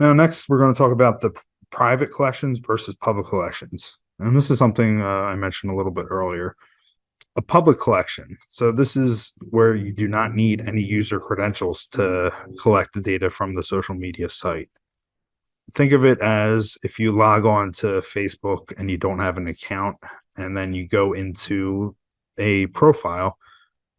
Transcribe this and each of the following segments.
Now, next, we're going to talk about the private collections versus public collections. And this is something I mentioned a little bit earlier. A public collection. So this is where you do not need any user credentials to collect the data from the social media site. Think of it as if you log on to Facebook and you don't have an account, and then you go into a profile.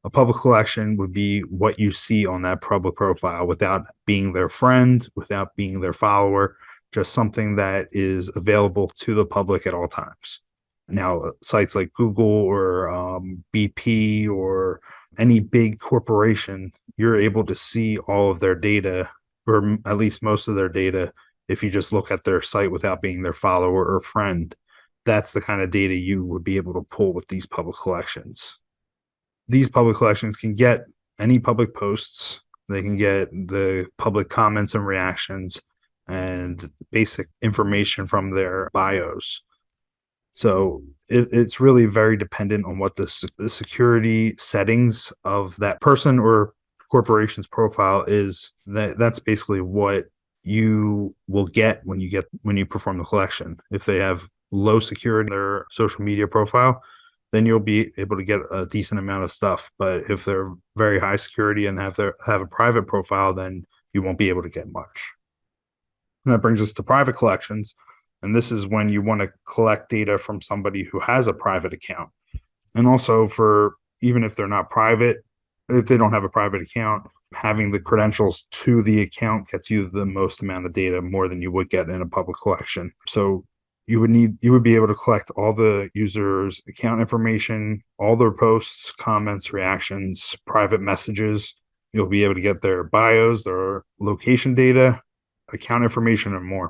A public collection would be what you see on that public profile without being their friend, without being their follower, just something that is available to the public at all times. Now, sites like Google or BP or any big corporation, you're able to see all of their data, or at least most of their data, if you just look at their site without being their follower or friend. That's the kind of data you would be able to pull with these public collections. These public collections can get any public posts, they can get the public comments and reactions and basic information from their bios. So it's really very dependent on what the security settings of that person or corporation's profile is. That's basically what you will get when you perform the collection. If they have low security in their social media profile, then you'll be able to get a decent amount of stuff. But if they're very high security and have a private profile, then you won't be able to get much. And that brings us to private collections. And this is when you want to collect data from somebody who has a private account. And also for even if they're not private, if they don't have a private account, having the credentials to the account gets you the most amount of data, more than you would get in a public collection. So you would be able to collect all the users' account information, all their posts, comments, reactions, private messages. You'll be able to get their bios, their location data, account information, and more.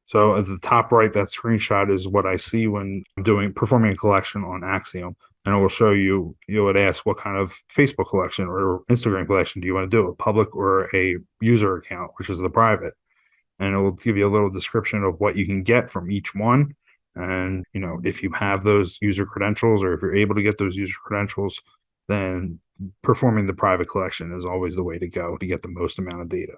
So at the top right, that screenshot is what I see when I'm performing a collection on Axiom. And it will show you, you would ask what kind of Facebook collection or Instagram collection do you want to do, a public or a user account, which is the private. And it will give you a little description of what you can get from each one. And, if you have those user credentials or if you're able to get those user credentials, then performing the private collection is always the way to go to get the most amount of data.